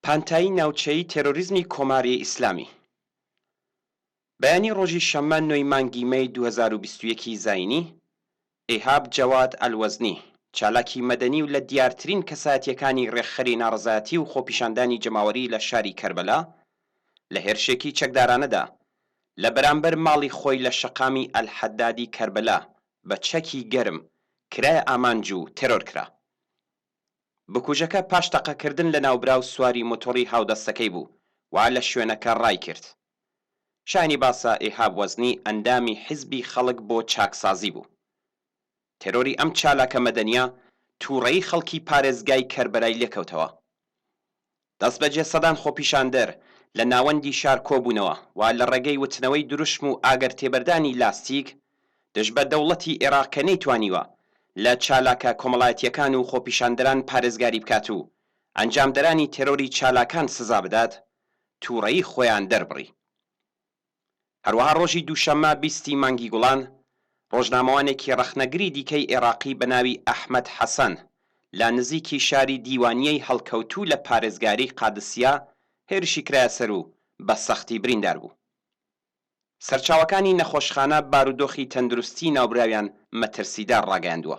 پانتایی ناوچەیی تێرۆریزمی کۆماری ئیسلامی. بەیانی ڕۆژی شەممە 9 مانگی مەی 2021 زاینی، ئیهاب جەواد ئەلوەزنی، چالاکی مەدەنی و لە دیارترین کەسایەتیەکانی ڕێکخەری ناڕەزایەتی و خۆپیشاندانی جەماوەری لە شاری کەربەلا لە هێرشێکی چەکدارانەدا لە بەرامبەر ماڵی خۆی لە شەقامی ئەلحەدادی کەربەلا بە چەکی گەرم کرایە ئامانج و تێرۆر کرا. بکوژەکە پاش تەقەکردن لە ناوبراو سواری مۆتۆری هاودەستەکەی بوو وا لە شوێنەکە ڕای کرد. شانی باسا ئیهاب وەزنی ئەندامی حیزبی خەڵک بۆ چاکسازی بوو. تێرۆری ئەم چالاکە مەدەنیە تووڕەیی خەڵکی پارێزگای کەربەلای لێکەوتەوە. دەستبەجێ سەدان خۆپیشاندەر لە ناوەندی شار کۆبوونەوە و لە ڕێگەی وتنەوەی دروشم و ئاگەر تێبەردانی لاستیک دژ بە دەوڵەتی عێراق کە نەیتوانیوە لە چالاکە کۆمەڵایەتیەکان و خۆپیشاندەران پارێزگاری بکات و ئەنجامدەرانی تێرۆری چالاکان سزا بدات، تووڕەیی خۆیان دەربڕی. هەروەها ڕۆژی دووشەممە 20 مانگی گوڵان، ڕۆژنامەوانێکی ڕەخنەگری دیکەی عێراقی بە ناوی ئەحمەد حەسەن لە نزیکی شاری دیوانیەی هەڵکەوتوو لە پارێزگاری قادسیە هێرشی کرایە سەر و بە سەختی بریندار بوو. سەرچاوەکانی نەخۆشخانە بارودۆخی تەندروستی ناوبراویان مەترسیدار ڕاگەیاندووە.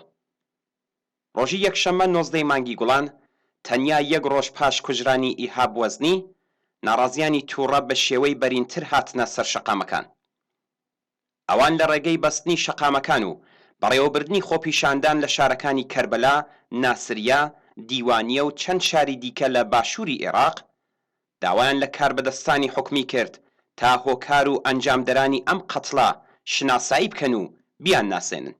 ڕۆژی یەکشەممە 19 مانگی گوڵان، تەنیا یەک ڕۆژ پاش کوژرانی ئیهاب وەزنی، ناڕازیانی تووڕە بە شێوەی بەرینتر هاتنە سەر شەقامەکان. ئەوان لە ڕێگەی بەستنی شەقامەکان و بەڕێوەبردنی خۆپیشاندان لە شارەکانی کەربەلا، ناسریە، دیوانیە و چەند شاری دیکە لە باشووری عێراق داوایان لە کاربەدەستانی حکومی کرد تا هۆکار و ئەنجامدەرانی ئەم قەتڵە شناسایی بکەن و بیان ناسێنن.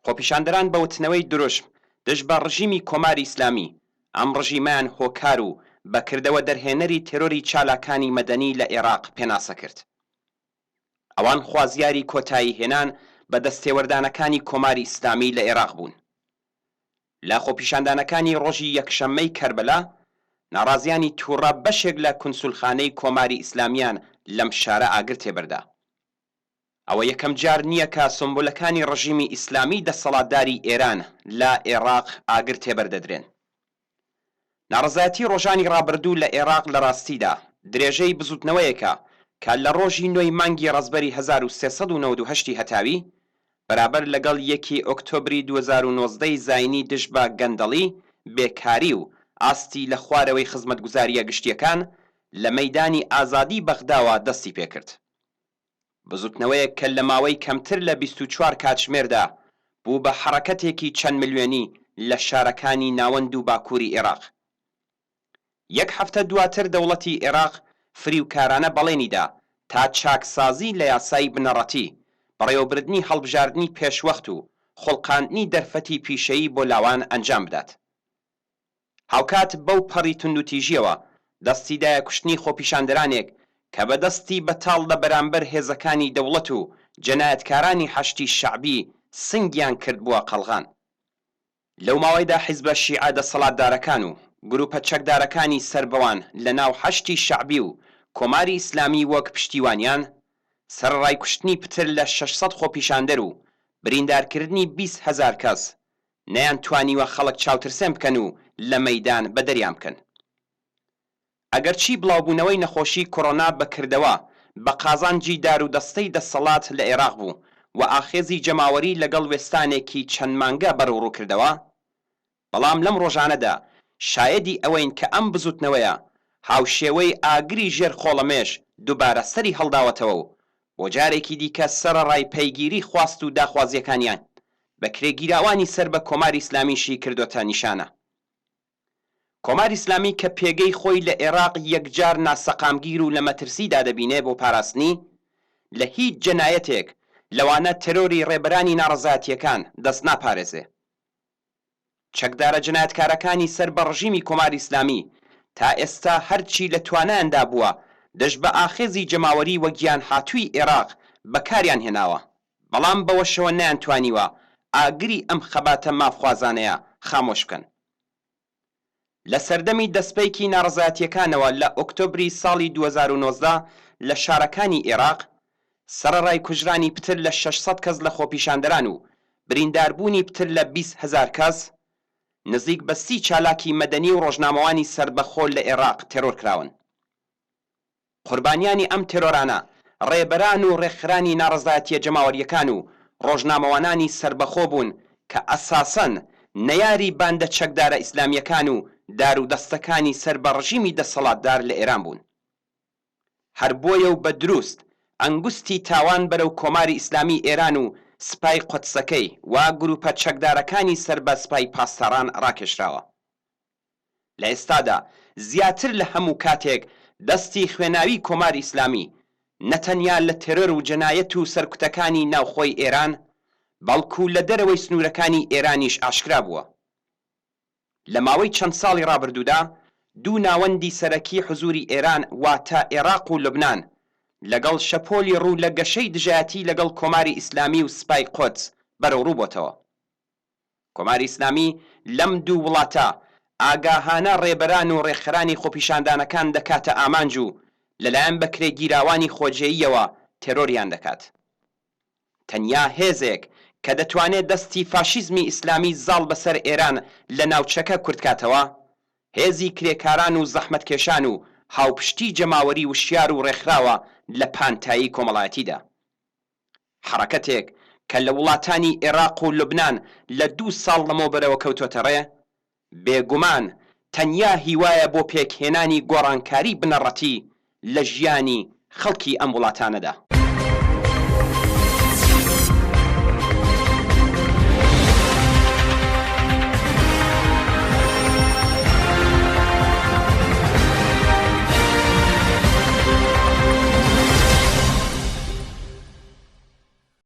خۆپیشاندەران بە وتنەوەی دروشم دژ بە ڕژیمی کۆماری ئیسلامی ئەم ڕژیمیان هۆکار و بەکردەوە دەرهێنەری تێرۆری چالاکانی مەدەنی لە عێراق پێناسە کرد. ئەوان خوازیاری کۆتایی هێنان بە دەستێوەردانەکانی کۆماری ئیسلامی لە عێراق بوون. لە خۆپیشاندانەکانی ڕۆژی یەکشەممەی کەربەلا، ناڕازیانی تووڕە بەشێک لە کونسولخانەی کۆماری ئیسلامیان لەم شارە ئاگر تێبەردا. ئەوە یەکەم جار نییە کە سمبولەکانی ڕژیمی ئیسلامی دەسەڵاتداری ئێران لە عێراق ئاگر تێبەردەدرێن. ناڕەزایەتی ڕۆژانی ڕابردوو لە عێراق لە ڕاستیدا درێژەی بزوتنەوەیەکە کە لە ڕۆژی 9 مانگی ڕەزبەری 1398 هەتاوی بەرابەر لەگەڵ 1 ئۆکتۆبری 2019 زاینی دژ بە گەندەڵی، بێکاری و ئاستی لە خوارەوەی خزمەتگوزاریە گشتیەکان لە مەیدانی ئازادی بەغداوە دەستی پێکرد. بزوتنەوەیەک کە لە ماوەی کەمتر لە 24 کاتژمێردا بوو بە حەرەکەتێکی چەند ملیۆنی لە شارەکانی ناوەند و باکووری عێراق. یەک هەفتە دواتر دەوڵەتی عێراق فریوکارانە بەڵێنیدا تا چاکسازی لە یاسای بنەڕەتی، بەڕێوەبردنی هەڵبژاردننی پێشوەخت و خۆڵقاندنی دەرفەتی پیشەیی بۆ لاوان ئەنجام بدات. هاوکات بەو پەڕی توندوتیژیەوە دەستیدایە کوشتنی خۆپیشاندەرانێک کە بەدەستی بەتاڵ لە بەرامبەر هێزەکانی دەوڵەت و جەنایەتکارانی حەشتی شەعبی سنگیان کرد بووە قەڵغان. لەو ماوەیدا حیزبە شیعە دەسەڵاتدارەکان و گروپە چەکدارەکانی سەربەوان لە ناو حەشتی شەعبی و کۆماری ئیسلامی وەک پشتیوانیان سەرڕای کوشتنی پتر لە 600 خۆپیشاندەر و بریندارکردنی 20,000 کەس نەیان توانیوە خەڵک چاوترسێن بکەن و لە مەیدان بەدەریان بکەن. ئەگەرچی بڵاوبوونەوەی نەخۆشی کۆڕۆنا بەکردەوە بە قازانجی دارودەستەی دەسەڵات لە عێراق بوو و ئاخێزی جەماوەری لەگەڵ وێستانێکی چەند مانگە بەڕووڕوو کردەوە، بەڵام لەم ڕۆژانەدا شایەدی ئەوەین کە ئەم بزوتنەوەیە هاوشێوەی ئاگری ژێر خۆڵەمێش دووبارە سەری هەڵداوەتەوە و بۆ جارێکی دیکە سەرڕای پەیگیری خواست و داخوازیەکانیان بە کرێگیراوانی سەر بە کۆماری ئیسلامیشی کردوتە نیشانە. کۆماری ئیسلامی کە پێگەی خۆی لە عێراق یەکجار ناسەقامگیر و لە مەترسیدا دەبینێ بۆ پاراستنی لە هیچ جەنایەتێک لەوانە تەرۆری ڕێبەرانی ناڕەزایەتیەکان دەست ناپارێزێ. چەکدارە جەنایەتکارەکانی سەر بە ڕژیمی کۆماری ئیسلامی تا ئێستا هەرچی لە توانایاندا بووە دەش بە ئاخێزی جەماوەری وە گیان هاتووی عێراق بەکاریان هێناوە، بەڵام بەوەشەوە نەیانتوانیوە ئاگری ئەم خەباتە مافخوازانەیە خامۆش بکەن. لە سەردەمی دەستپێکی ناڕەزایەتیەکانەوە لە ئۆکتۆبری ساڵی 2019 لە شارەکانی عێراق سەرڕای کوژرانی پتر لە 600 کەس لە خۆپیشاندەران و برینداربوونی پتر لە 20,000 کەس نزیک بە 30 چالاکی مەدەنی و ڕۆژنامەوانی سربەخۆ لە عێراق تێرۆر کراون. قوربانیانی ئەم تێرۆرانە ڕێبەران و ڕێکخرانی ناڕەزایەتیە جەماوەریەکان و ڕۆژنامەوانانی سربەخۆ بوون کە ئەساسەن نەیاری باندە چەکدارە ئیسلامیەکان و دارودەستەکانی سەر بە ڕژیمی دەسەڵاتدار لە ئێران بوون. هەر بۆیە و بە دروست ئەنگوستی تاوان بەرەو کۆماری ئیسلامی ئێران و سپای قودسەکەی وا گروپە چەکدارەکانی سەر بە سپای پاسداران ڕاکێشراوە. لە ئێستادا زیاتر لە هەموو کاتێک دەستی خوێناوی کۆماری ئیسلامی نەتەنیا لە تێرۆر و جەنایەت و سەرکوتەکانی ناوخۆی ئێران بەڵکو لە دەرەوەی سنوورەکانی ئێرانیش ئاشکرا بووە. لە ماوەی چەند ساڵی ڕابردوودا دوو ناوەندی سەرەکی حزوری ئێران واتە عێراق و لوبنان لەگەڵ شەپۆلی ڕوو لە گەشەی دژایەتی لەگەڵ کۆماری ئیسلامی و سپای قودس بەرەو ڕوو بۆتەوە. کۆماری ئیسلامی لەم دوو وڵاتە ئاگاهانە ڕێبەران و ڕێکخرانی خۆپیشاندانەکان دەکاتە ئامانج و لەلایەن بەکرێگیراوانی خۆجێییەوە تێرۆریان دەکات. تەنیا هێزێک کە دەتوانێت دەستی فاشیزمی ئیسلامی زاڵ بەسەر ئێران لە ناوچەکە کورتکاتەوە، هێزی کرێکاران و زەحمەتکێشان و هاوپشتی جەماوەری وشیار و ڕێکخراوە لە پانتایی کۆمەڵایەتیدا. حرەکەتێک کە لە وڵاتانی عێراق و لوبنان لە 2 ساڵ لەمەوبەرەوە کەوتۆتە ڕێ، بێگومان تەنیا هیوایە بۆ پێکهێنانی گۆڕانکاری بنەڕەتی لە ژیانی خەڵکی ئەم وڵاتانەدا.